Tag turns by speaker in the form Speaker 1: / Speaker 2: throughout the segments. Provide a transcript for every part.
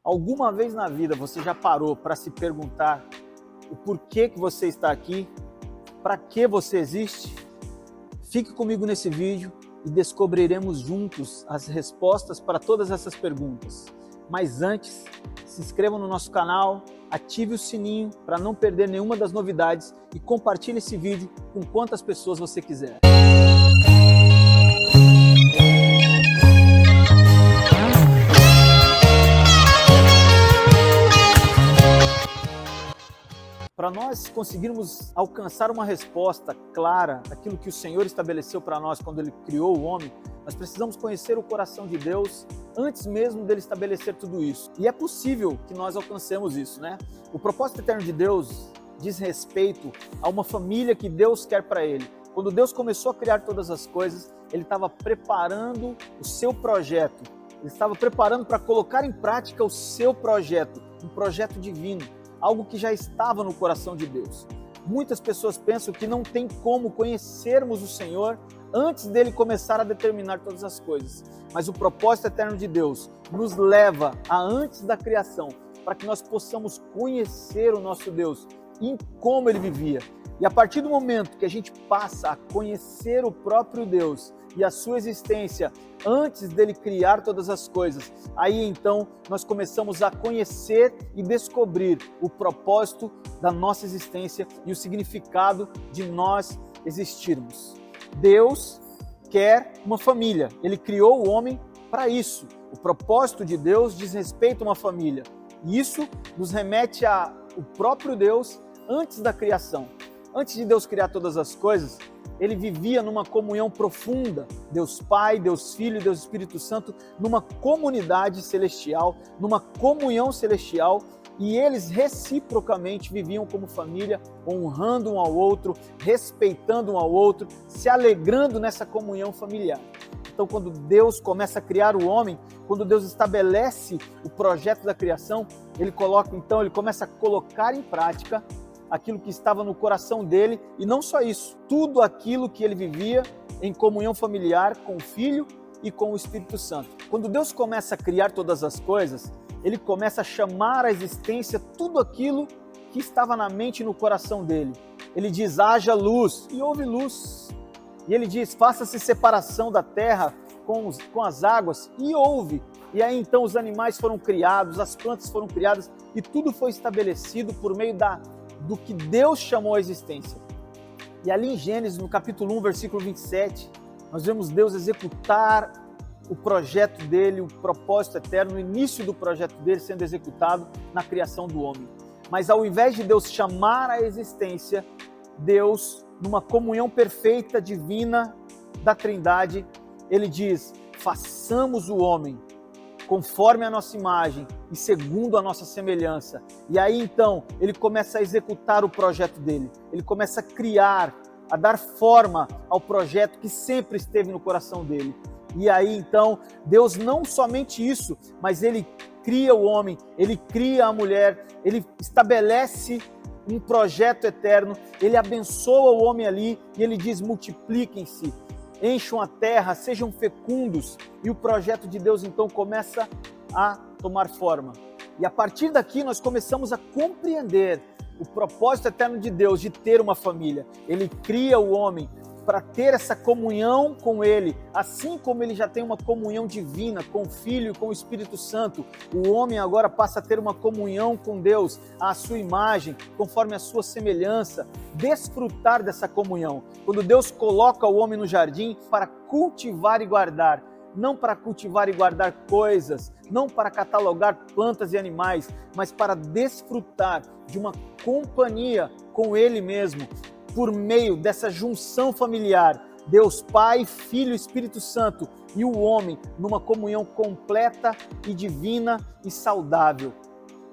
Speaker 1: Alguma vez na vida você já parou para se perguntar o porquê que você está aqui? Para que você existe? Fique comigo nesse vídeo e descobriremos juntos as respostas para todas essas perguntas. Mas antes, se inscreva no nosso canal, ative o sininho para não perder nenhuma das novidades e compartilhe esse vídeo com quantas pessoas você quiser. Para nós conseguirmos alcançar uma resposta clara daquilo que o Senhor estabeleceu para nós quando Ele criou o homem, nós precisamos conhecer o coração de Deus antes mesmo dele estabelecer tudo isso. E é possível que nós alcancemos isso, né? O propósito eterno de Deus diz respeito a uma família que Deus quer para Ele. Quando Deus começou a criar todas as coisas, Ele estava preparando o seu projeto. Ele estava preparando para colocar em prática o seu projeto, um projeto divino. Algo que já estava no coração de Deus. Muitas pessoas pensam que não tem como conhecermos o Senhor antes dele começar a determinar todas as coisas. Mas o propósito eterno de Deus nos leva a antes da criação, para que nós possamos conhecer o nosso Deus e como ele vivia. E a partir do momento que a gente passa a conhecer o próprio Deus e a sua existência antes dele criar todas as coisas, aí então nós começamos a conhecer e descobrir o propósito da nossa existência e o significado de nós existirmos. Deus quer uma família, Ele criou o homem para isso. O propósito de Deus diz respeito a uma família. E isso nos remete ao próprio Deus antes da criação. Antes de Deus criar todas as coisas, Ele vivia numa comunhão profunda, Deus Pai, Deus Filho e Deus Espírito Santo, numa comunidade celestial, numa comunhão celestial, e eles reciprocamente viviam como família, honrando um ao outro, respeitando um ao outro, se alegrando nessa comunhão familiar. Então, quando Deus começa a criar o homem, quando Deus estabelece o projeto da criação, Ele começa a colocar em prática aquilo que estava no coração dele, e não só isso, tudo aquilo que ele vivia em comunhão familiar com o Filho e com o Espírito Santo. Quando Deus começa a criar todas as coisas, ele começa a chamar à existência tudo aquilo que estava na mente e no coração dele. Ele diz, haja luz, e houve luz. E ele diz, faça-se separação da terra com as águas, e houve. E aí então os animais foram criados, as plantas foram criadas, e tudo foi estabelecido por meio do que Deus chamou à existência. E ali em Gênesis, no capítulo 1, versículo 27, nós vemos Deus executar o projeto dele, o propósito eterno, o início do projeto dele sendo executado na criação do homem. Mas ao invés de Deus chamar à existência, Deus, numa comunhão perfeita, divina da Trindade, ele diz, façamos o homem conforme a nossa imagem e segundo a nossa semelhança. E aí então ele começa a executar o projeto dele, ele começa a criar, a dar forma ao projeto que sempre esteve no coração dele. E aí então Deus não somente isso, mas ele cria o homem, ele cria a mulher, ele estabelece um projeto eterno, ele abençoa o homem ali e ele diz, multipliquem-se, encham a terra, sejam fecundos, e o projeto de Deus então começa a tomar forma. E a partir daqui nós começamos a compreender o propósito eterno de Deus de ter uma família. Ele cria o homem para ter essa comunhão com Ele, assim como Ele já tem uma comunhão divina com o Filho e com o Espírito Santo. O homem agora passa a ter uma comunhão com Deus, à sua imagem, conforme a sua semelhança, desfrutar dessa comunhão. Quando Deus coloca o homem no jardim para cultivar e guardar, não para cultivar e guardar coisas, não para catalogar plantas e animais, mas para desfrutar de uma companhia com Ele mesmo, por meio dessa junção familiar, Deus Pai, Filho e Espírito Santo e o homem numa comunhão completa e divina e saudável.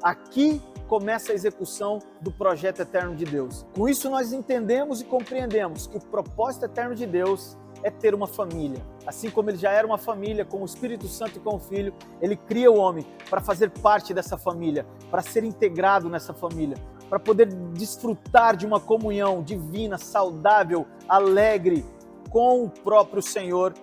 Speaker 1: Aqui começa a execução do projeto eterno de Deus. Com isso nós entendemos e compreendemos que o propósito eterno de Deus é ter uma família. Assim como ele já era uma família com o Espírito Santo e com o Filho, ele cria o homem para fazer parte dessa família, para ser integrado nessa família, para poder desfrutar de uma comunhão divina, saudável, alegre com o próprio Senhor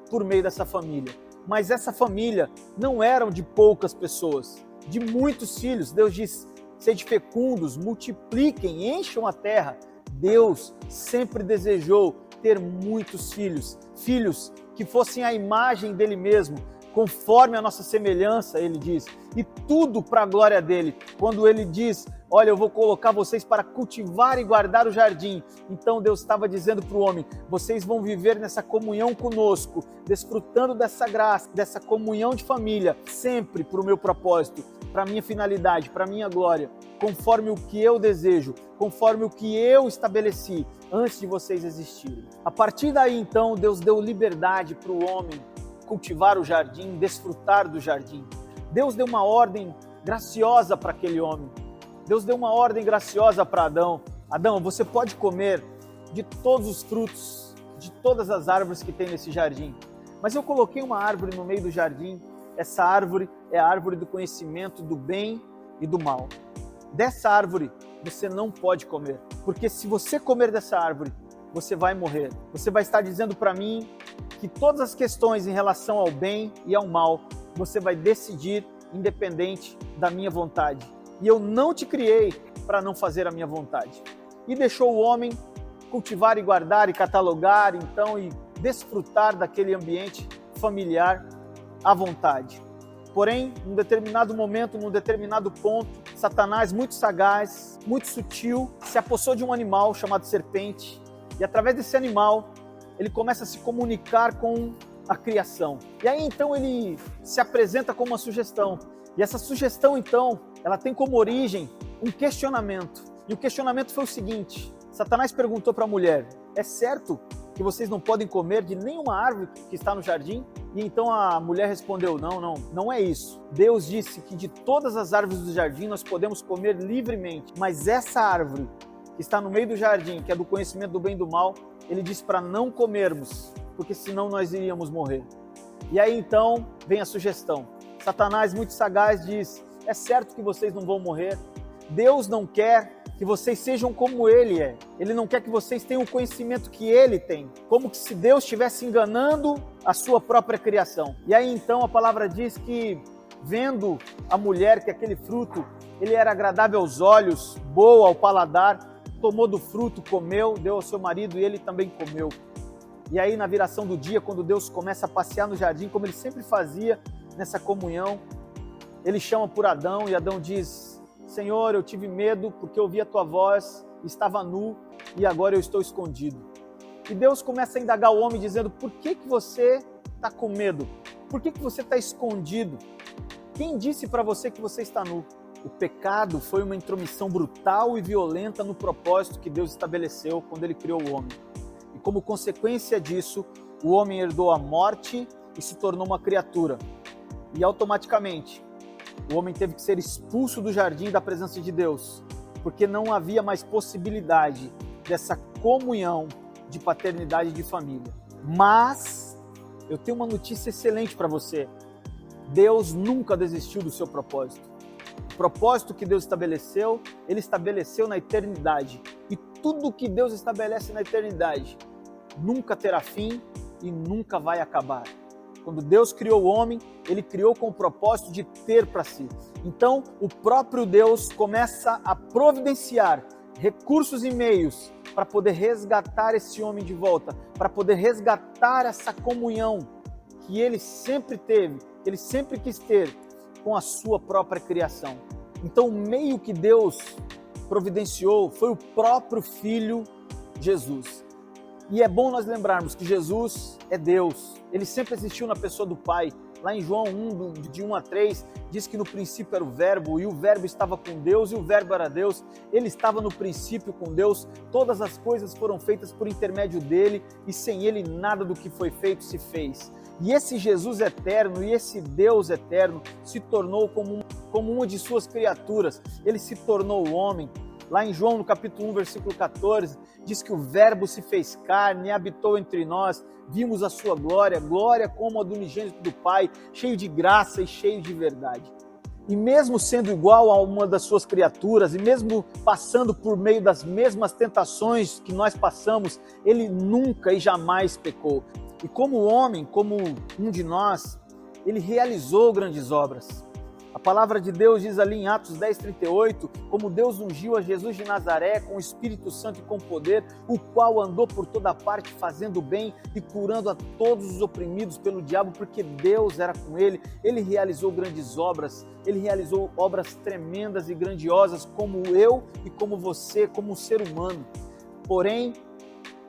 Speaker 1: por meio dessa família. Mas essa família não era de poucas pessoas. de muitos filhos. Deus diz, sede fecundos, multipliquem, encham a terra. Deus sempre desejou ter muitos filhos, filhos que fossem a imagem dele mesmo, conforme a nossa semelhança, ele diz, e tudo para a glória dele. Quando ele diz, olha, eu vou colocar vocês para cultivar e guardar o jardim, então Deus estava dizendo para o homem, vocês vão viver nessa comunhão conosco, desfrutando dessa graça, dessa comunhão de família, sempre para o meu propósito, para a minha finalidade, para a minha glória, conforme o que eu desejo, conforme o que eu estabeleci antes de vocês existirem. A partir daí, então, Deus deu liberdade para o homem cultivar o jardim, desfrutar do jardim. Deus deu uma ordem graciosa para aquele homem. Deus deu uma ordem graciosa para Adão. Adão, você pode comer de todos os frutos, de todas as árvores que tem nesse jardim. Mas eu coloquei uma árvore no meio do jardim. Essa árvore é a árvore do conhecimento do bem e do mal. Dessa árvore você não pode comer, porque se você comer dessa árvore, você vai morrer. Você vai estar dizendo para mim que todas as questões em relação ao bem e ao mal, você vai decidir independente da minha vontade. E eu não te criei para não fazer a minha vontade. E deixou o homem cultivar e guardar e catalogar, então, e desfrutar daquele ambiente familiar à vontade. Porém, num determinado momento, num determinado ponto, Satanás, muito sagaz, muito sutil, se apossou de um animal chamado serpente, e através desse animal, ele começa a se comunicar com a criação. E aí, então, ele se apresenta como uma sugestão. E essa sugestão, então, ela tem como origem um questionamento. E o questionamento foi o seguinte: Satanás perguntou para a mulher, é certo que vocês não podem comer de nenhuma árvore que está no jardim? E então a mulher respondeu, não é isso. Deus disse que de todas as árvores do jardim nós podemos comer livremente, mas essa árvore que está no meio do jardim, que é do conhecimento do bem e do mal, ele disse para não comermos, porque senão nós iríamos morrer. E aí então vem a sugestão. Satanás, muito sagaz, diz, é certo que vocês não vão morrer. Deus não quer que vocês sejam como Ele é. Ele não quer que vocês tenham o conhecimento que Ele tem. Como que se Deus estivesse enganando a sua própria criação. E aí então a palavra diz que, vendo a mulher que aquele fruto, ele era agradável aos olhos, boa ao paladar, tomou do fruto, comeu, deu ao seu marido e ele também comeu. E aí na viração do dia, quando Deus começa a passear no jardim, como ele sempre fazia nessa comunhão, ele chama por Adão e Adão diz, Senhor, eu tive medo porque ouvi a tua voz, estava nu e agora eu estou escondido. E Deus começa a indagar o homem dizendo, por que você está com medo? Por que você está escondido? Quem disse para você que você está nu? O pecado foi uma intromissão brutal e violenta no propósito que Deus estabeleceu quando ele criou o homem. E como consequência disso, o homem herdou a morte e se tornou uma criatura. E automaticamente, o homem teve que ser expulso do jardim da presença de Deus, porque não havia mais possibilidade dessa comunhão de paternidade e de família. Mas eu tenho uma notícia excelente para você. Deus nunca desistiu do seu propósito. O propósito que Deus estabeleceu, Ele estabeleceu na eternidade. E tudo que Deus estabelece na eternidade nunca terá fim e nunca vai acabar. Quando Deus criou o homem, Ele criou com o propósito de ter para si. Então, o próprio Deus começa a providenciar recursos e meios para poder resgatar esse homem de volta, para poder resgatar essa comunhão que Ele sempre teve, que Ele sempre quis ter com a sua própria criação. Então, o meio que Deus providenciou foi o próprio Filho Jesus. E é bom nós lembrarmos que Jesus é Deus. Ele sempre existiu na pessoa do Pai. Lá em João 1, de 1 a 3, diz que no princípio era o Verbo, e o Verbo estava com Deus, e o Verbo era Deus. Ele estava no princípio com Deus. Todas as coisas foram feitas por intermédio dele, e sem ele nada do que foi feito se fez. E esse Jesus eterno, e esse Deus eterno, se tornou como uma de suas criaturas. Ele se tornou homem. Lá em João, no capítulo 1, versículo 14, diz que o Verbo se fez carne e habitou entre nós, vimos a sua glória, glória como a do unigênito do Pai, cheio de graça e cheio de verdade. E mesmo sendo igual a uma das suas criaturas, e mesmo passando por meio das mesmas tentações que nós passamos, ele nunca e jamais pecou. E como homem, como um de nós, ele realizou grandes obras. palavra de Deus diz ali em Atos 10:38, como Deus ungiu a Jesus de Nazaré com o Espírito Santo e com poder, o qual andou por toda parte fazendo bem e curando a todos os oprimidos pelo diabo, porque Deus era com ele. Ele realizou grandes obras, ele realizou obras tremendas e grandiosas, como eu e como você, como um ser humano. Porém,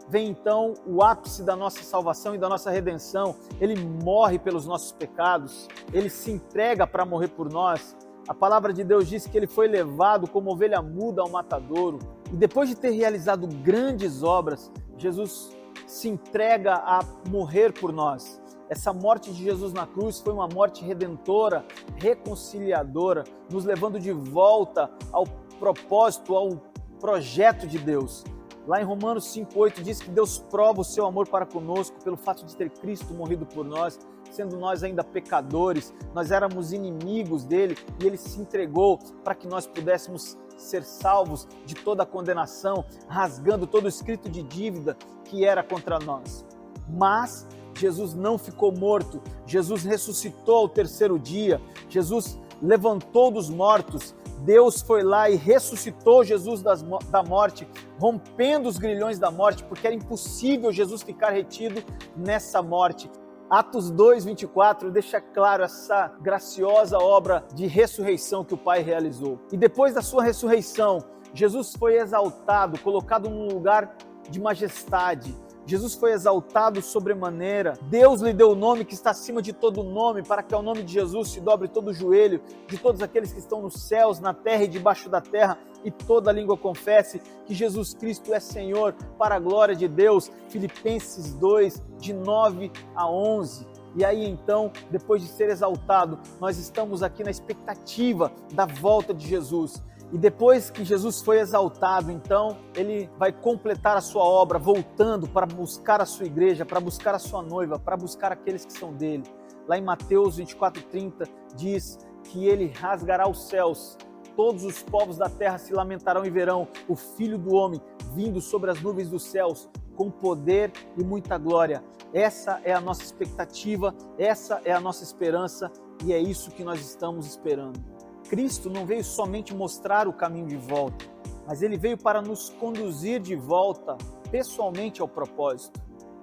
Speaker 1: vem então o ápice da nossa salvação e da nossa redenção. Ele morre pelos nossos pecados, ele se entrega para morrer por nós. A palavra de Deus diz que ele foi levado como ovelha muda ao matadouro. E depois de ter realizado grandes obras, Jesus se entrega a morrer por nós. Essa morte de Jesus na cruz foi uma morte redentora, reconciliadora, nos levando de volta ao propósito, ao projeto de Deus. Lá em Romanos 5:8 diz que Deus prova o seu amor para conosco pelo fato de ter Cristo morrido por nós, sendo nós ainda pecadores, nós éramos inimigos dele e ele se entregou para que nós pudéssemos ser salvos de toda a condenação, rasgando todo o escrito de dívida que era contra nós. Mas Jesus não ficou morto, Jesus ressuscitou ao terceiro dia, Jesus levantou dos mortos. Deus foi lá e ressuscitou Jesus da morte, rompendo os grilhões da morte, porque era impossível Jesus ficar retido nessa morte. Atos 2:24 deixa claro essa graciosa obra de ressurreição que o Pai realizou. E depois da sua ressurreição, Jesus foi exaltado, colocado num lugar de majestade. Jesus foi exaltado sobremaneira. Deus lhe deu o nome que está acima de todo nome, para que ao nome de Jesus se dobre todo o joelho de todos aqueles que estão nos céus, na terra e debaixo da terra, e toda língua confesse que Jesus Cristo é Senhor, para a glória de Deus. Filipenses 2, de 9 a 11. E aí então, depois de ser exaltado, nós estamos aqui na expectativa da volta de Jesus. E depois que Jesus foi exaltado, então, ele vai completar a sua obra, voltando para buscar a sua igreja, para buscar a sua noiva, para buscar aqueles que são dele. Lá em Mateus 24:30 diz que ele rasgará os céus, todos os povos da terra se lamentarão e verão o Filho do Homem vindo sobre as nuvens dos céus, com poder e muita glória. Essa é a nossa expectativa, essa é a nossa esperança e é isso que nós estamos esperando. Cristo não veio somente mostrar o caminho de volta, mas ele veio para nos conduzir de volta pessoalmente ao propósito.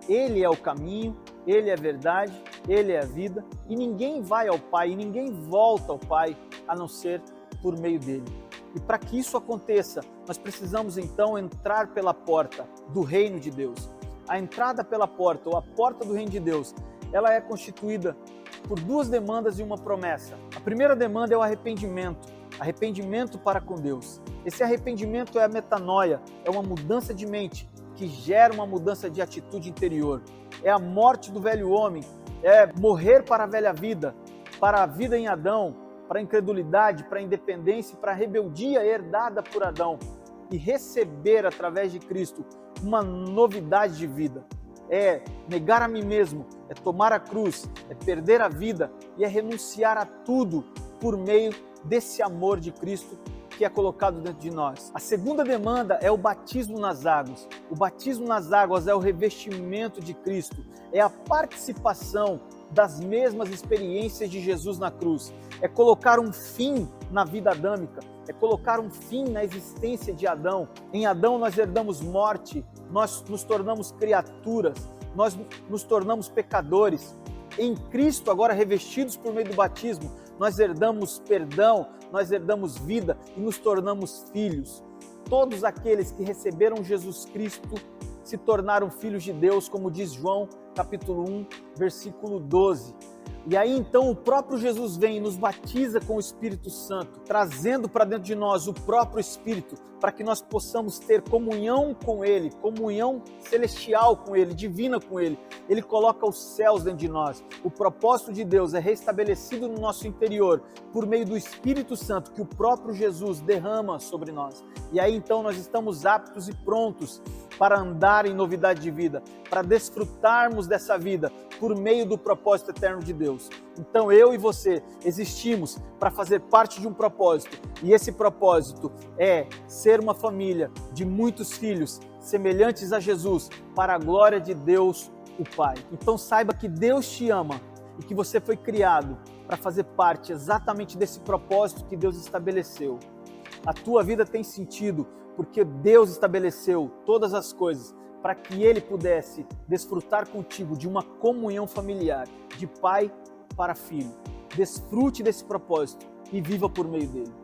Speaker 1: Ele é o caminho, ele é a verdade, ele é a vida, e ninguém vai ao Pai, e ninguém volta ao Pai a não ser por meio dele. E para que isso aconteça, nós precisamos então entrar pela porta do reino de Deus. A entrada pela porta, ou a porta do reino de Deus, ela é constituída por duas demandas e uma promessa. A primeira demanda é o arrependimento para com Deus. Esse arrependimento é a metanoia, é uma mudança de mente que gera uma mudança de atitude interior. É a morte do velho homem, é morrer para a velha vida, para a vida em Adão, para a incredulidade, para a independência, para a rebeldia herdada por Adão e receber através de Cristo uma novidade de vida. É negar a mim mesmo, é tomar a cruz, é perder a vida e é renunciar a tudo por meio desse amor de Cristo que é colocado dentro de nós. A segunda demanda é o batismo nas águas. O batismo nas águas é o revestimento de Cristo, é a participação das mesmas experiências de Jesus na cruz, é colocar um fim na vida adâmica, é colocar um fim na existência de Adão. Em Adão nós herdamos morte, nós nos tornamos criaturas, nós nos tornamos pecadores. Em Cristo, agora revestidos por meio do batismo, nós herdamos perdão, nós herdamos vida e nos tornamos filhos. Todos aqueles que receberam Jesus Cristo se tornaram filhos de Deus, como diz João, capítulo 1, versículo 12. E aí então o próprio Jesus vem e nos batiza com o Espírito Santo, trazendo para dentro de nós o próprio Espírito, para que nós possamos ter comunhão com Ele, comunhão celestial com Ele, divina com Ele. Ele coloca os céus dentro de nós. O propósito de Deus é restabelecido no nosso interior por meio do Espírito Santo que o próprio Jesus derrama sobre nós. E aí então nós estamos aptos e prontos para andar em novidade de vida, para desfrutarmos dessa vida por meio do propósito eterno de Deus. Então eu e você existimos para fazer parte de um propósito, e esse propósito é ser uma família de muitos filhos semelhantes a Jesus, para a glória de Deus o Pai. Então saiba que Deus te ama e que você foi criado para fazer parte exatamente desse propósito que Deus estabeleceu. A tua vida tem sentido porque Deus estabeleceu todas as coisas para que Ele pudesse desfrutar contigo de uma comunhão familiar, de pai para filho. Desfrute desse propósito e viva por meio dele.